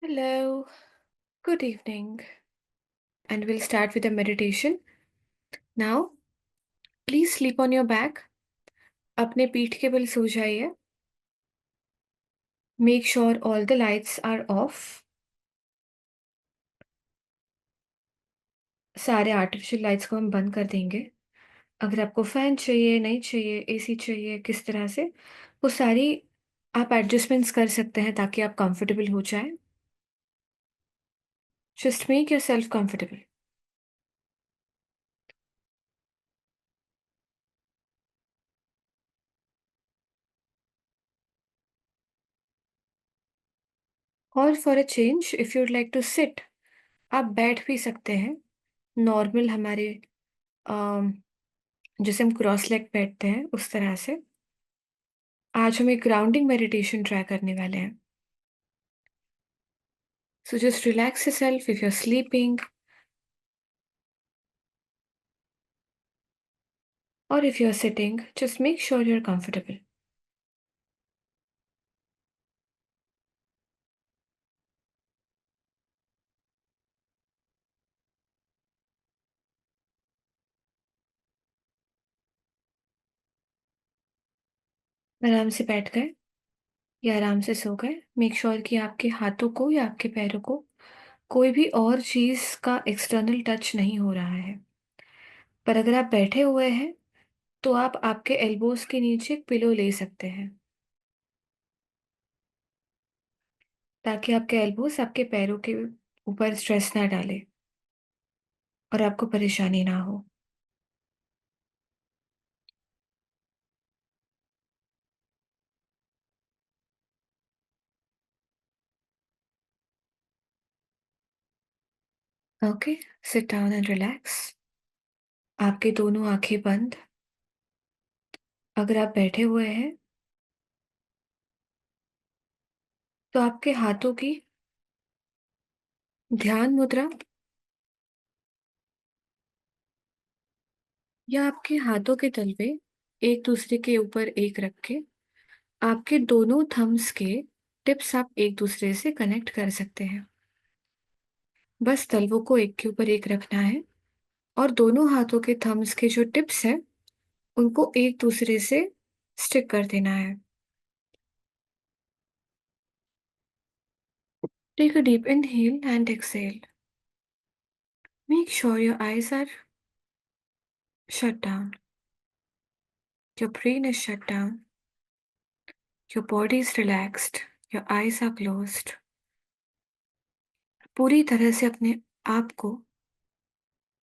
Hello, good evening, and we'll start with a meditation. Now, please sleep on your back. अपने पीठ के बल सो जाइए. Make sure all the lights are off. सारे artificial lights को हम बंद कर देंगे. अगर आपको फैन चाहिए, नहीं चाहिए, एसी चाहिए, किस तरह से, वो सारी आप एडजस्टमेंट्स कर सकते हैं ताकि आप कंफर्टेबल हो जाएं. Just make yourself comfortable. और for a change, if you'd like to sit, आप बैठ भी सकते हैं. नॉर्मल हमारे अम, जैसे हम क्रॉस लेग बैठते हैं उस तरह से. आज हम एक ग्राउंडिंग मेडिटेशन ट्राई करने वाले हैं. So just relax yourself if you are sleeping और if you are sitting, just make sure you are comfortable. आराम से बैठ गए या आराम से सो गए. मेक श्योर कि आपके हाथों को या आपके पैरों को कोई भी और चीज़ का एक्सटर्नल टच नहीं हो रहा है. पर अगर आप बैठे हुए हैं तो आप आपके एल्बोज के नीचे एक पिलो ले सकते हैं ताकि आपके एल्बोज आपके पैरों के ऊपर स्ट्रेस ना डाले और आपको परेशानी ना हो. Okay, sit down and relax. आपके दोनों आंखें बंद. अगर आप बैठे हुए हैं तो आपके हाथों की ध्यान मुद्रा या आपके हाथों के तलवे एक दूसरे के ऊपर एक रख के आपके दोनों थम्स के टिप्स आप एक दूसरे से कनेक्ट कर सकते हैं. बस तलवों को एक के ऊपर एक रखना है और दोनों हाथों के थम्स के जो टिप्स हैं उनको एक दूसरे से स्टिक कर देना है. Take a deep inhale and exhale. Make sure your eyes are shut down. Your brain is shut down. Your body is relaxed. Your eyes are closed. पूरी तरह से अपने आप को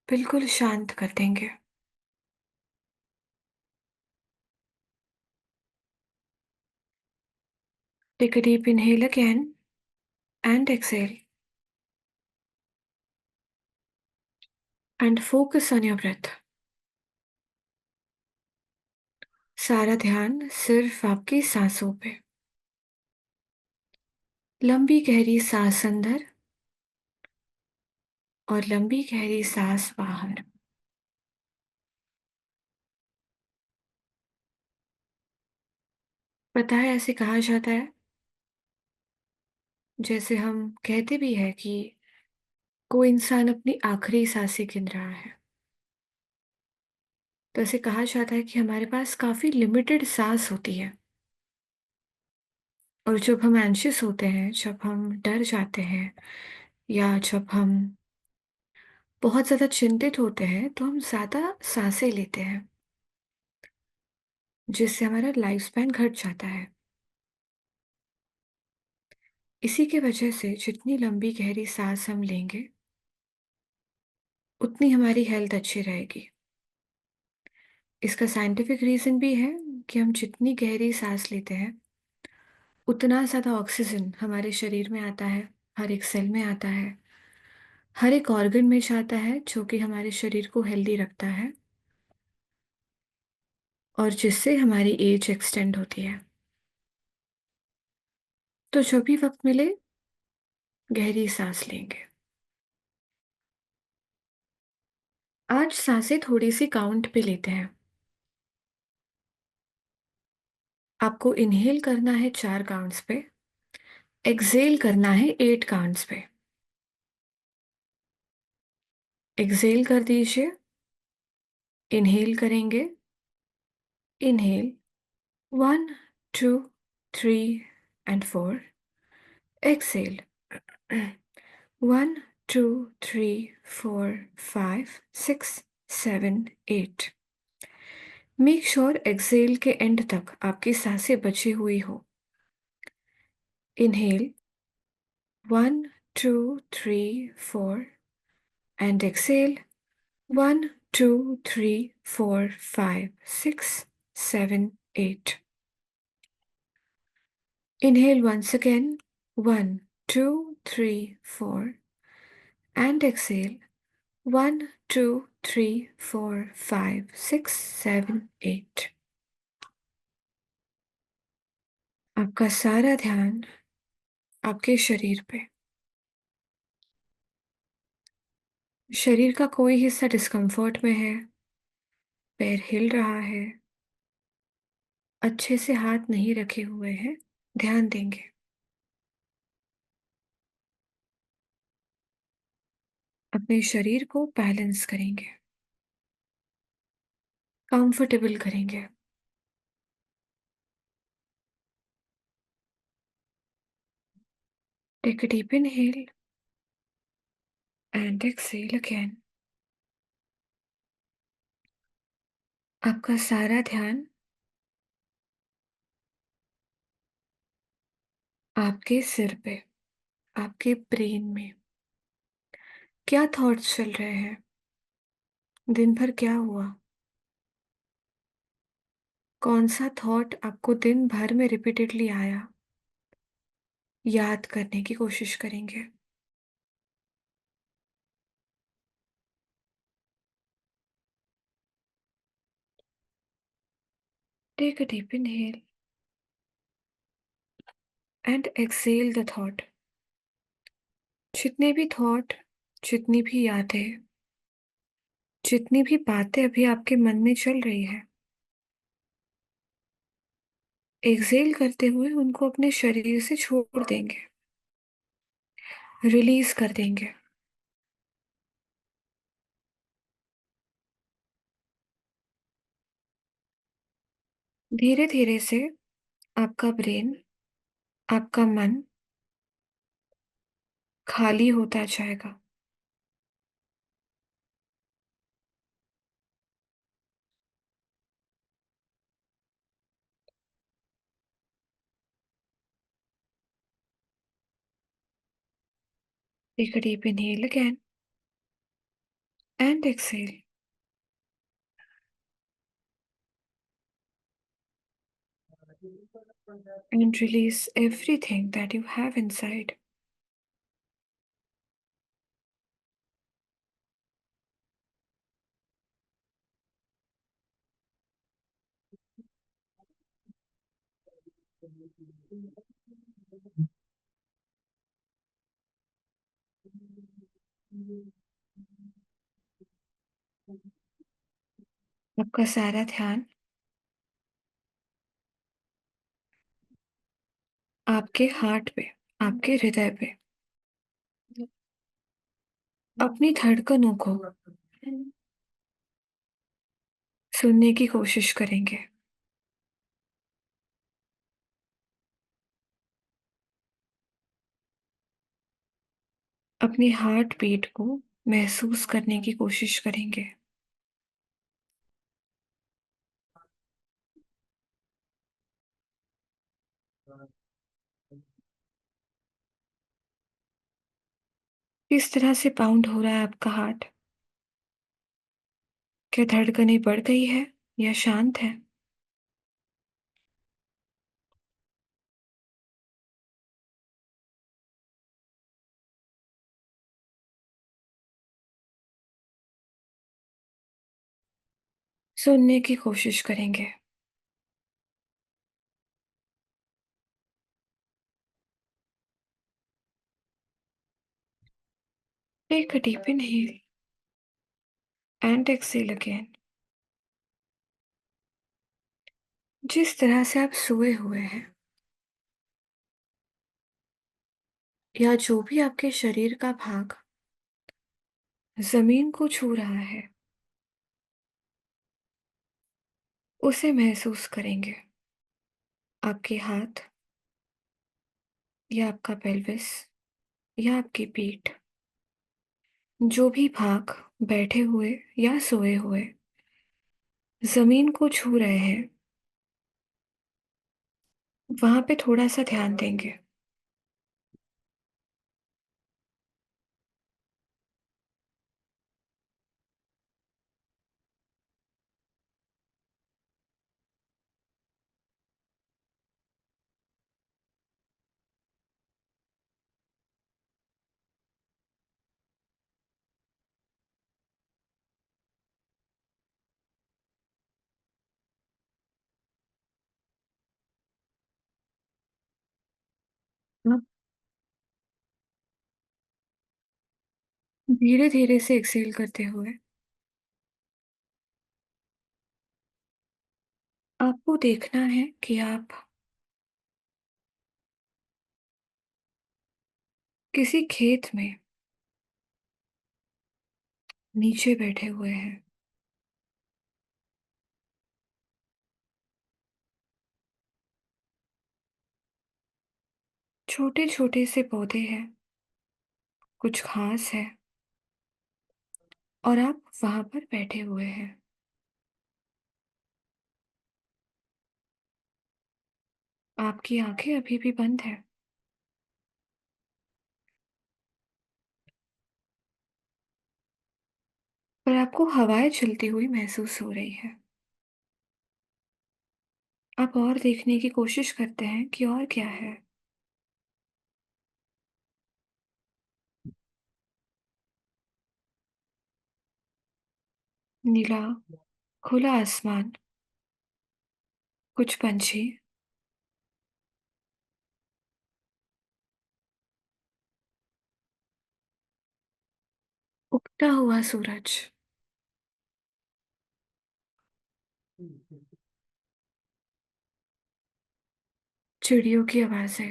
बिल्कुल शांत कर देंगे. Take a deep inhale again and exhale and focus on your breath. सारा ध्यान सिर्फ आपकी सांसों पे. लंबी गहरी सांस अंदर और लंबी गहरी सांस बाहर. पता है ऐसे कहा जाता है, जैसे हम कहते भी है कि कोई इंसान अपनी आखिरी सांसें गिन रहा है. तो ऐसे कहा जाता है कि हमारे पास काफी लिमिटेड सांस होती है. और जब हम एंशियस होते हैं, जब हम डर जाते हैं या जब हम बहुत ज़्यादा चिंतित होते हैं तो हम ज़्यादा सांसें लेते हैं जिससे हमारा लाइफ स्पैन घट जाता है. इसी के वजह से जितनी लंबी गहरी सांस हम लेंगे उतनी हमारी हेल्थ अच्छी रहेगी. इसका साइंटिफिक रीज़न भी है कि हम जितनी गहरी सांस लेते हैं उतना ज़्यादा ऑक्सीजन हमारे शरीर में आता है, हर एक सेल में आता है, हर एक ऑर्गन में जाता है जो कि हमारे शरीर को हेल्दी रखता है और जिससे हमारी एज एक्सटेंड होती है. तो जब भी वक्त मिले गहरी सांस लेंगे. आज सांसें थोड़ी सी काउंट पे लेते हैं. आपको इनहेल करना है 4 काउंट्स पे एक्सेल करना है 8 काउंट्स पे। एक्सेल कर दीजिए। इनहेल करेंगे। Inhale 1, 2, 3 and 4। Exhale 1, 2, 3, 4, 5, 6, 7, 8। Make sure exhale के एंड तक आपकी सांसें बची हुई हो। Inhale 1, 2, 3, 4 and exhale 1, 2, 3, 4, 5, 6, 7, 8. Inhale once again 1, 2, 3, 4 and exhale 1, 2, 3, 4, 5, 6, 7, 8. आपका सारा ध्यान आपके शरीर पे। शरीर का कोई हिस्सा डिस्कम्फर्ट में है, पैर हिल रहा है, अच्छे से हाथ नहीं रखे हुए हैं, ध्यान देंगे। अपने शरीर को बैलेंस करेंगे, कंफर्टेबल करेंगे। Take a deep inhale and exhale again. आपका सारा ध्यान आपके सिर पे, आपके ब्रेन में। क्या थॉट्स चल रहे हैं? दिन भर क्या हुआ? कौन सा थॉट आपको दिन भर में रिपीटेडली आया? याद करने की कोशिश करेंगे। Take a deep inhale and exhale the thought. जितने भी थॉट, जितनी भी यादें, जितनी भी बातें अभी आपके मन में चल रही है, एक्सेल करते हुए उनको अपने शरीर से छोड़ देंगे, रिलीज कर देंगे। धीरे धीरे से आपका ब्रेन, आपका मन खाली होता जाएगा। Take a deep inhale again and exhale. And release everything that you have inside. आपका सारा ध्यान आपके हार्ट पे, आपके हृदय पे, अपनी धड़कनों को सुनने की कोशिश करेंगे। अपनी हार्ट बीट को महसूस करने की कोशिश करेंगे। किस तरह से पाउंड हो रहा है आपका हार्ट? क्या धड़कनें बढ़ गई है या शांत है? सुनने की कोशिश करेंगे। Take a deep inhale and exhale again. जिस तरह से आप सोए हुए हैं, या जो भी आपके शरीर का भाग जमीन को छू रहा है, उसे महसूस करेंगे। आपके हाथ या आपका पेल्विस या आपकी पीठ, जो भी भाग बैठे हुए या सोए हुए जमीन को छू रहे हैं, वहां पे थोड़ा सा ध्यान देंगे। आप धीरे धीरे से एक्सेल करते हुए आपको देखना है कि आप किसी खेत में नीचे बैठे हुए हैं। छोटे छोटे से पौधे हैं, कुछ घास है, और आप वहां पर बैठे हुए हैं। आपकी आंखें अभी भी बंद है, पर आपको हवाएं चलती हुई महसूस हो रही है। आप और देखने की कोशिश करते हैं कि और क्या है। नीला खुला आसमान, कुछ पंछी, उगता हुआ सूरज, चिड़ियों की आवाजें।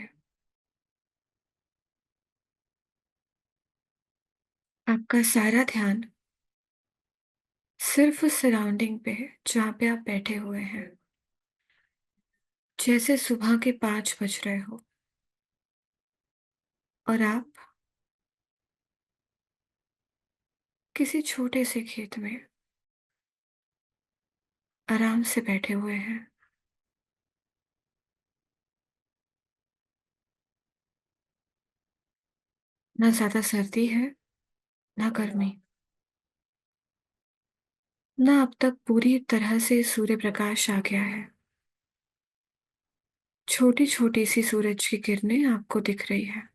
आपका सारा ध्यान सिर्फ उस सराउंडिंग पे है जहाँ पे आप बैठे हुए हैं। जैसे सुबह के 5 बज रहे हो और आप किसी छोटे से खेत में आराम से बैठे हुए हैं। ना ज्यादा सर्दी है, ना गर्मी, ना अब तक पूरी तरह से सूर्य प्रकाश आ गया है। छोटी छोटी सी सूरज की किरणें आपको दिख रही है।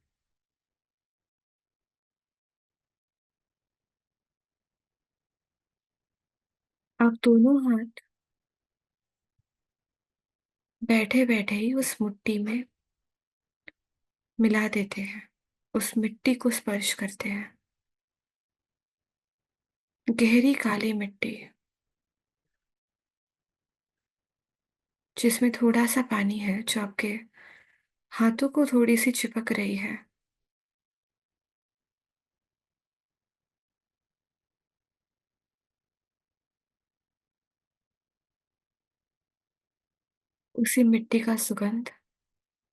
आप दोनों हाथ बैठे बैठे ही उस मिट्टी में मिला देते हैं, उस मिट्टी को स्पर्श करते हैं। गहरी काली मिट्टी, जिसमें थोड़ा सा पानी है, जो आपके हाथों को थोड़ी सी चिपक रही है। उसी मिट्टी का सुगंध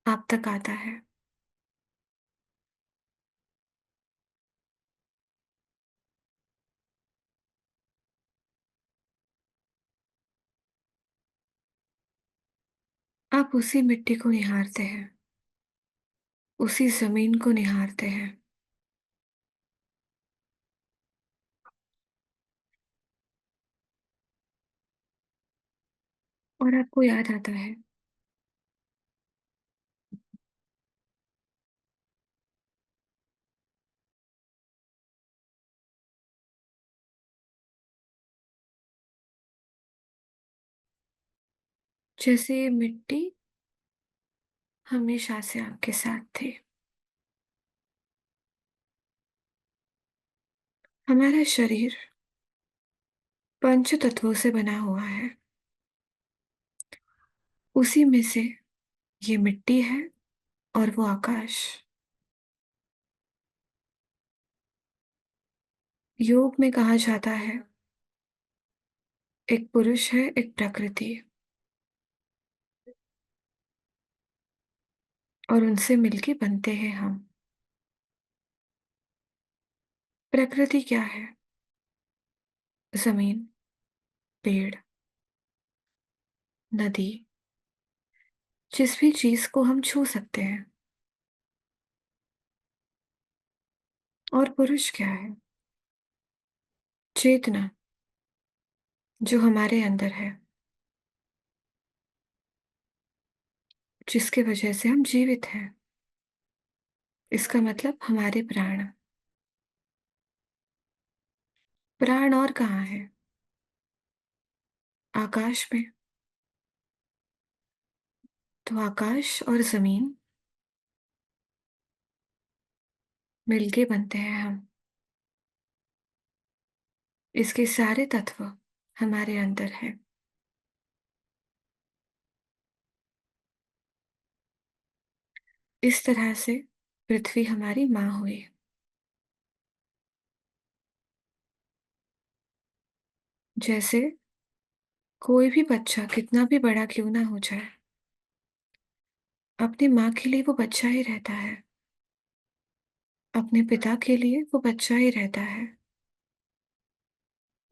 आप तक आता है। आप उसी मिट्टी को निहारते हैं, उसी जमीन को निहारते हैं। और आपको याद आता है, जैसे ये मिट्टी हमेशा से आपके साथ थी। हमारा शरीर पंच तत्वों से बना हुआ है। उसी में से ये मिट्टी है और वो आकाश। योग में कहा जाता है, एक पुरुष है, एक प्रकृति, और उनसे मिलके बनते हैं हम। प्रकृति क्या है? जमीन, पेड़, नदी, जिस भी चीज को हम छू सकते हैं। और पुरुष क्या है? चेतना, जो हमारे अंदर है, जिसके वजह से हम जीवित हैं। इसका मतलब हमारे प्राण। प्राण और कहाँ है? आकाश में। तो आकाश और जमीन मिलके बनते हैं हम। इसके सारे तत्व हमारे अंदर है। इस तरह से पृथ्वी हमारी माँ हुई। जैसे कोई भी बच्चा कितना भी बड़ा क्यों ना हो जाए, अपनी माँ के लिए वो बच्चा ही रहता है। अपने पिता के लिए वो बच्चा ही रहता है।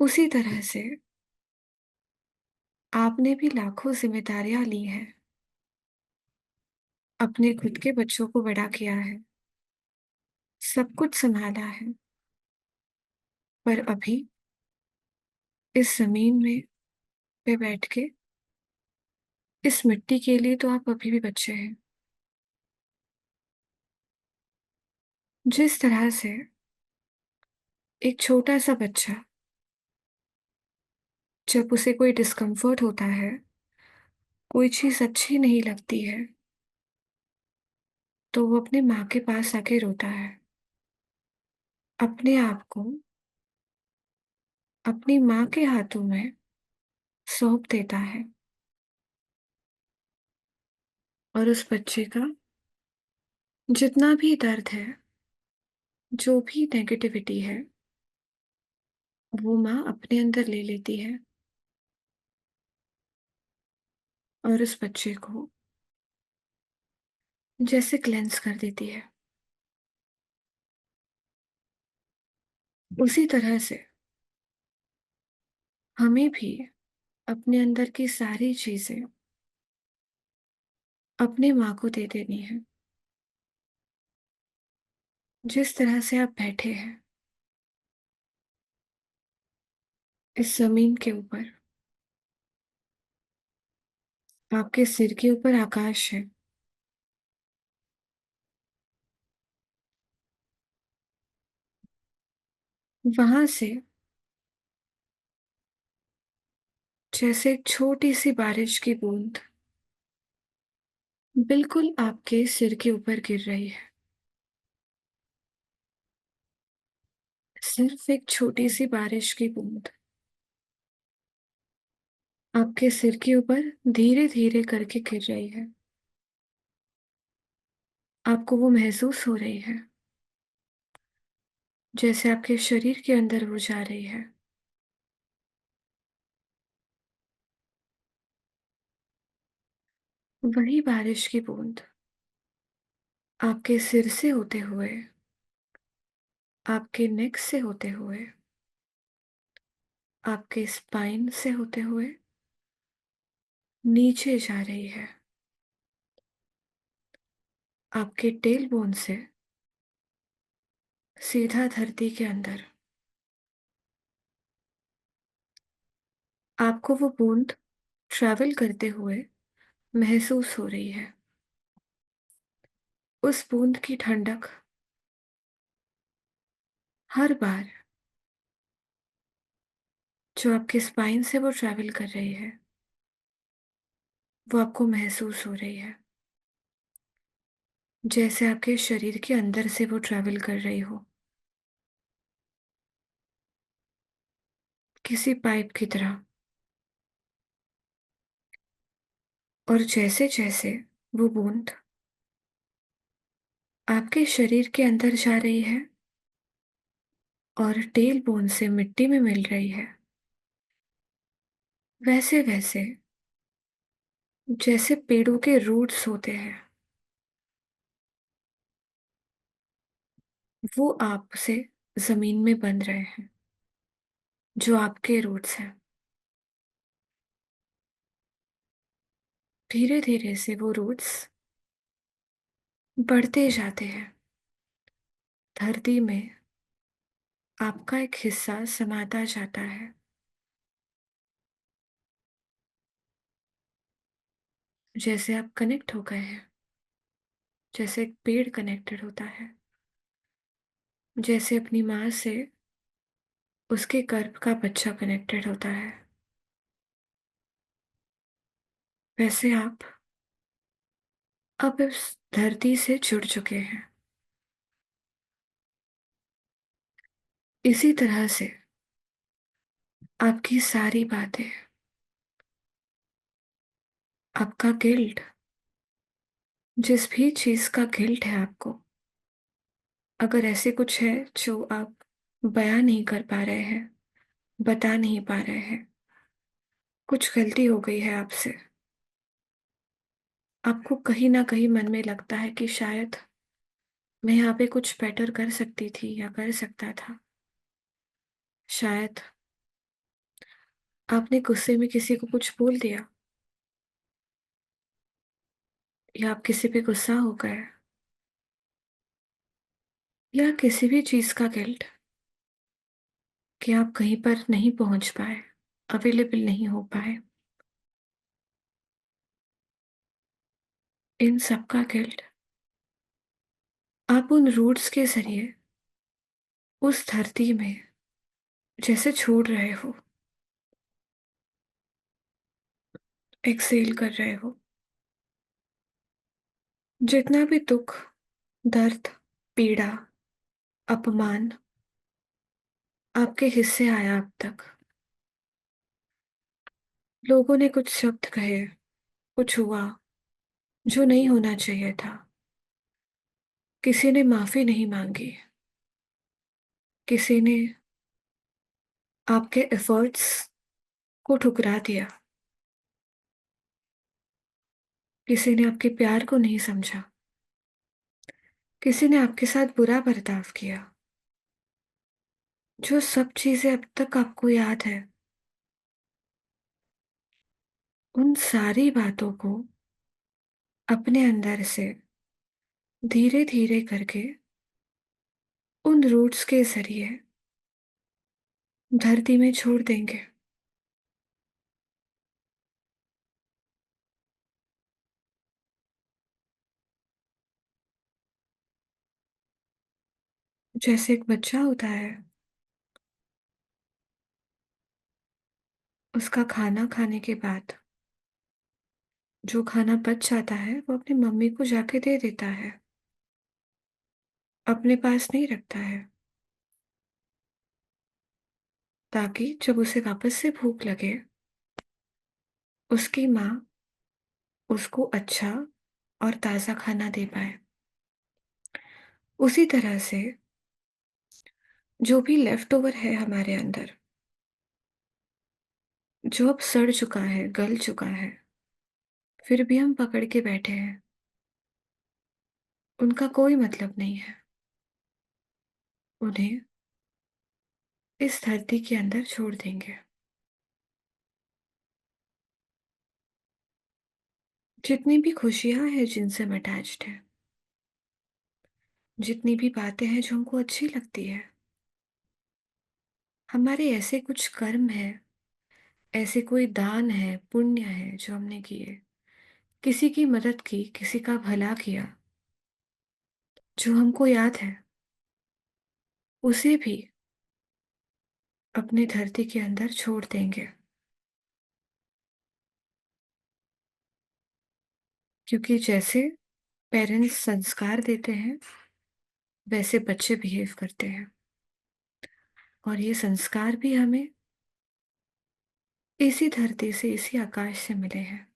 उसी तरह से आपने भी लाखों जिम्मेदारियां ली हैं, अपने खुद के बच्चों को बड़ा किया है, सब कुछ संभाला है। पर अभी इस जमीन में पे बैठ के, इस मिट्टी के लिए तो आप अभी भी बच्चे हैं। जिस तरह से एक छोटा सा बच्चा, जब उसे कोई डिस्कम्फर्ट होता है, कोई चीज अच्छी नहीं लगती है, तो वो अपने माँ के पास आके रोता है, अपने आप को अपनी माँ के हाथों में सौंप देता है। और उस बच्चे का जितना भी दर्द है, जो भी नेगेटिविटी है, वो माँ अपने अंदर ले लेती है और उस बच्चे को जैसे क्लेंस कर देती है। उसी तरह से हमें भी अपने अंदर की सारी चीजें अपनी माँ को दे देनी है। जिस तरह से आप बैठे हैं इस जमीन के ऊपर, आपके सिर के ऊपर आकाश है। वहां से जैसे एक छोटी सी बारिश की बूंद बिल्कुल आपके सिर के ऊपर गिर रही है। सिर्फ एक छोटी सी बारिश की बूंद आपके सिर के ऊपर धीरे धीरे करके गिर रही है। आपको वो महसूस हो रही है, जैसे आपके शरीर के अंदर वो जा रही है। वही बारिश की बूंद आपके सिर से होते हुए, आपके नेक से होते हुए, आपके स्पाइन से होते हुए नीचे जा रही है, आपके टेल बोन से सीधा धरती के अंदर। आपको वो बूंद ट्रैवल करते हुए महसूस हो रही है। उस बूंद की ठंडक हर बार जो आपके स्पाइन से वो ट्रैवल कर रही है, वो आपको महसूस हो रही है, जैसे आपके शरीर के अंदर से वो ट्रैवल कर रही हो, किसी पाइप की तरह। और जैसे जैसे वो बूंद आपके शरीर के अंदर जा रही है, और टेल बोन से मिट्टी में मिल रही है, वैसे वैसे जैसे पेड़ों के रूट्स होते हैं, वो आपसे जमीन में बंध रहे हैं, जो आपके रूट्स हैं। धीरे धीरे से वो रूट्स बढ़ते जाते हैं। धरती में आपका एक हिस्सा समाता जाता है, जैसे आप कनेक्ट हो गए हैं, जैसे एक पेड़ कनेक्टेड होता है, जैसे अपनी माँ से उसके गर्भ का बच्चा कनेक्टेड होता है, वैसे आप अब इस धरती से जुड़ चुके हैं। इसी तरह से आपकी सारी बातें, आपका गिल्ट, जिस भी चीज का गिल्ट है आपको, अगर ऐसे कुछ है जो आप बयां नहीं कर पा रहे हैं, बता नहीं पा रहे हैं, कुछ गलती हो गई है आपसे, आपको कहीं ना कहीं मन में लगता है कि शायद मैं यहाँ पे कुछ बेटर कर सकती थी या कर सकता था, शायद आपने गुस्से में किसी को कुछ बोल दिया, या आप किसी पे गुस्सा हो गए, या किसी भी चीज का गिल्ट कि आप कहीं पर नहीं पहुंच पाए, अवेलेबल नहीं हो पाए, इन सब का गिल्ट आप उन रूट्स के जरिए उस धरती में जैसे छोड़ रहे हो, एक्सेल कर रहे हो। जितना भी दुख, दर्द, पीड़ा, अपमान आपके हिस्से आया अब तक, लोगों ने कुछ शब्द कहे, कुछ हुआ जो नहीं होना चाहिए था, किसी ने माफी नहीं मांगी, किसी ने आपके एफर्ट्स को ठुकरा दिया, किसी ने आपके प्यार को नहीं समझा, किसी ने आपके साथ बुरा बर्ताव किया। जो सब चीजें अब तक आपको याद है, उन सारी बातों को अपने अंदर से धीरे धीरे करके उन रूट्स के जरिए धरती में छोड़ देंगे। जैसे एक बच्चा होता है, उसका खाना खाने के बाद जो खाना बच जाता है वो अपनी मम्मी को जाके दे देता है, अपने पास नहीं रखता है, ताकि जब उसे वापस से भूख लगे, उसकी माँ उसको अच्छा और ताज़ा खाना दे पाए। उसी तरह से जो भी लेफ्ट ओवर है हमारे अंदर, जो अब सड़ चुका है, गल चुका है, फिर भी हम पकड़ के बैठे हैं, उनका कोई मतलब नहीं है। उन्हें इस धरती के अंदर छोड़ देंगे। जितनी भी खुशियां हैं जिनसे हम अटैच्ड हैं, जितनी भी बातें हैं जो हमको अच्छी लगती है, हमारे ऐसे कुछ कर्म है, ऐसे कोई दान है, पुण्य है जो हमने किए, किसी की मदद की, किसी का भला किया, जो हमको याद है, उसे भी अपनी धरती के अंदर छोड़ देंगे। क्योंकि जैसे पेरेंट्स संस्कार देते हैं, वैसे बच्चे बिहेव करते हैं, और ये संस्कार भी हमें इसी धरती से, इसी आकाश से मिले हैं।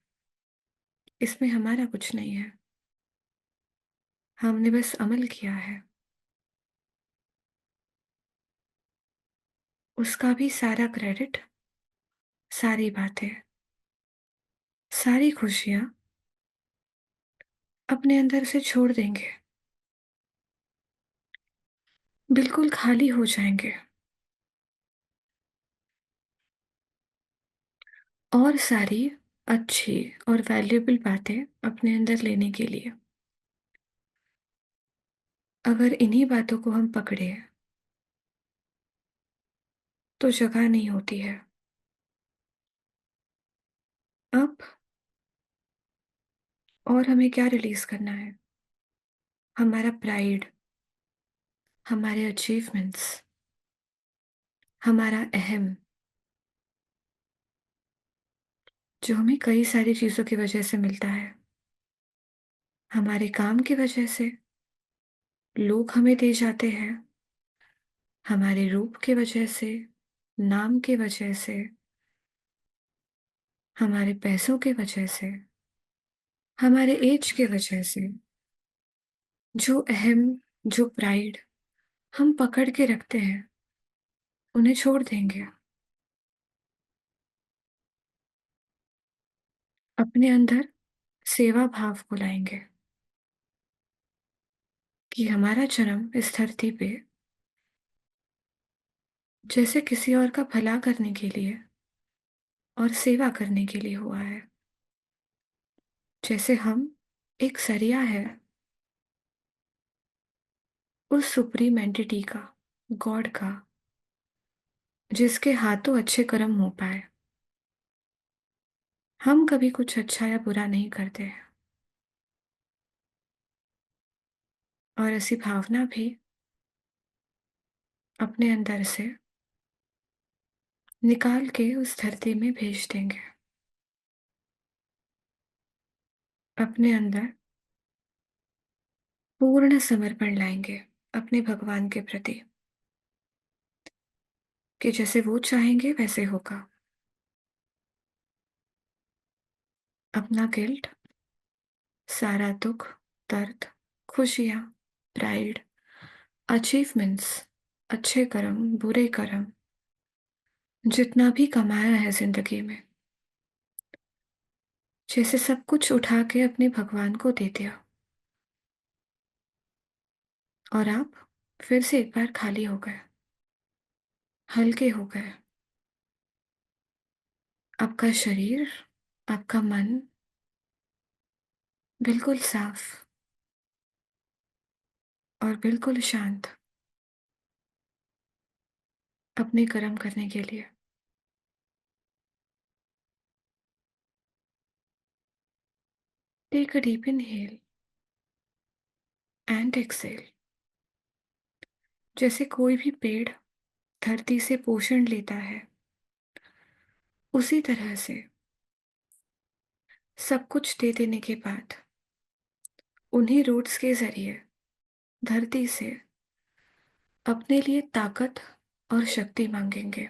इसमें हमारा कुछ नहीं है, हमने बस अमल किया है। उसका भी सारा क्रेडिट, सारी बातें, सारी खुशियां अपने अंदर से छोड़ देंगे, बिल्कुल खाली हो जाएंगे और सारी अच्छी और वैल्यूएबल बातें अपने अंदर लेने के लिए। अगर इन्हीं बातों को हम पकड़े तो जगह नहीं होती है। अब और हमें क्या रिलीज करना है? हमारा प्राइड, हमारे अचीवमेंट्स, हमारा अहम, जो हमें कई सारी चीजों की वजह से मिलता है। हमारे काम की वजह से लोग हमें दे जाते हैं, हमारे रूप की वजह से, नाम की वजह से, हमारे पैसों की वजह से, हमारे एज की वजह से। जो अहम, जो प्राइड हम पकड़ के रखते हैं, उन्हें छोड़ देंगे। अपने अंदर सेवा भाव को लाएंगे कि हमारा जन्म इस धरती पे जैसे किसी और का भला करने के लिए और सेवा करने के लिए हुआ है। जैसे हम एक सरिया है उस सुप्रीम एंटिटी का, गॉड का, जिसके हाथों अच्छे कर्म हो पाए। हम कभी कुछ अच्छा या बुरा नहीं करते हैं, और ऐसी भावना भी अपने अंदर से निकाल के उस धरती में भेज देंगे। अपने अंदर पूर्ण समर्पण लाएंगे अपने भगवान के प्रति, कि जैसे वो चाहेंगे वैसे होगा। अपना गिल्ट, सारा दुख, दर्द, खुशियाँ, प्राइड, अचीवमेंट्स, अच्छे कर्म, बुरे कर्म, जितना भी कमाया है जिंदगी में, जैसे सब कुछ उठा के अपने भगवान को दे दिया, और आप फिर से एक बार खाली हो गए, हल्के हो गए। आपका शरीर, आपका मन बिल्कुल साफ और बिल्कुल शांत, अपने कर्म करने के लिए। Take a deep inhale and exhale. जैसे कोई भी पेड़ धरती से पोषण लेता है, उसी तरह से सब कुछ दे देने के बाद उन्हीं रूट्स के जरिए धरती से अपने लिए ताकत और शक्ति मांगेंगे।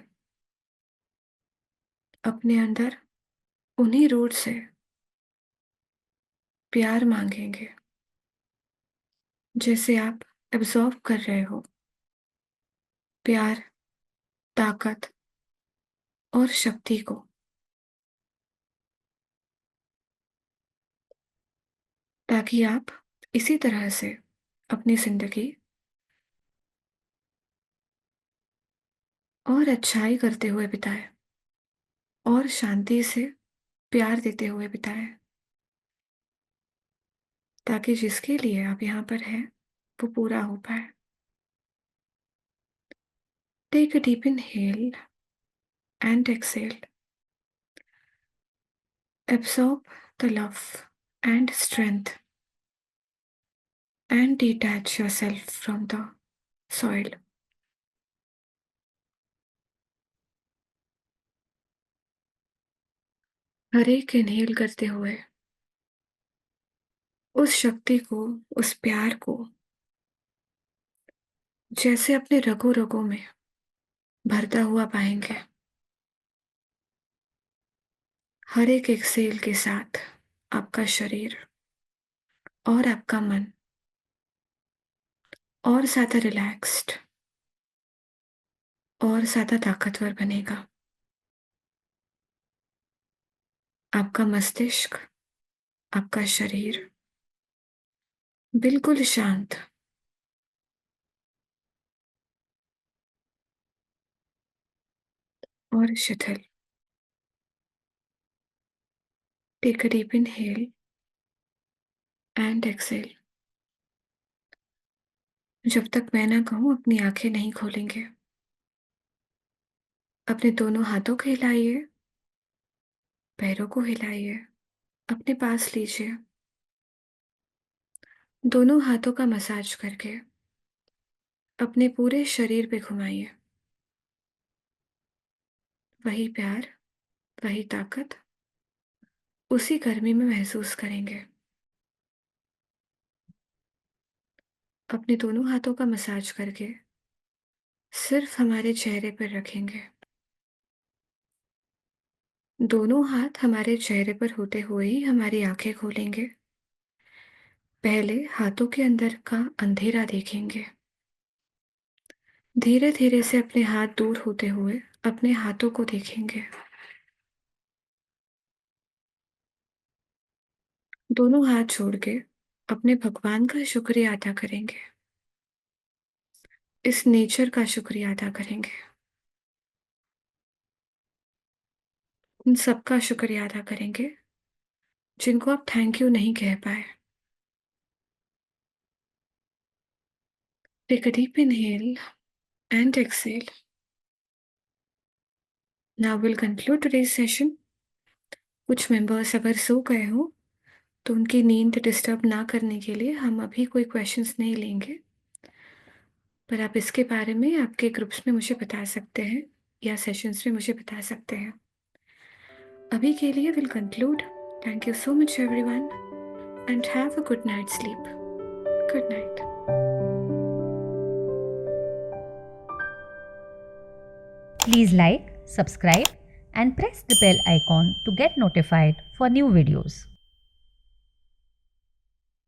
अपने अंदर उन्हीं रूट से प्यार मांगेंगे, जैसे आप एब्जॉर्ब कर रहे हो प्यार, ताकत और शक्ति को। ताकि आप इसी तरह से अपनी जिंदगी और अच्छाई करते हुए बिताएं, और शांति से प्यार देते हुए बिताएं, ताकि जिसके लिए आप यहाँ पर हैं वो पूरा हो पाए। Take a deep inhale and exhale. Absorb the love and strength and detach yourself from the soil. हर एक इनहेल करते हुए उस शक्ति को, उस प्यार को जैसे अपने रगों रगों में भरता हुआ पाएंगे। हर एक एक्सेल के साथ आपका शरीर और आपका मन और ज्यादा रिलैक्स्ड और ज्यादा ताकतवर बनेगा। आपका मस्तिष्क, आपका शरीर बिल्कुल शांत और शिथिल। Take a deep inhale and exhale. जब तक मैं ना कहूं अपनी आंखें नहीं खोलेंगे। अपने दोनों हाथों को हिलाइए, पैरों को हिलाइए, अपने पास लीजिए। दोनों हाथों का मसाज करके अपने पूरे शरीर पे घुमाइए। वही प्यार, वही ताकत, उसी गर्मी में महसूस करेंगे। अपने दोनों हाथों का मसाज करके सिर्फ हमारे चेहरे पर रखेंगे। दोनों हाथ हमारे चेहरे पर होते हुए ही हमारी आंखें खोलेंगे। पहले हाथों के अंदर का अंधेरा देखेंगे। धीरे धीरे से अपने हाथ दूर होते हुए अपने हाथों को देखेंगे। दोनों हाथ जोड़ के अपने भगवान का शुक्रिया अदा करेंगे। इस नेचर का शुक्रिया अदा करेंगे। उन सबका शुक्रिया अदा करेंगे जिनको आप थैंक यू नहीं कह पाए। Take a deep inhale and exhale. Now we'll conclude today's session. कुछ मेंबर्स अगर सो गए हो तो उनकी नींद डिस्टर्ब ना करने के लिए हम अभी कोई क्वेश्चंस नहीं लेंगे, पर आप इसके बारे में आपके ग्रुप्स में मुझे बता सकते हैं या सेशंस में मुझे बता सकते हैं। अभी के लिए will conclude. Thank you so much everyone and have a good night sleep. Good night. Please like, subscribe and press the bell icon to get notified for new videos.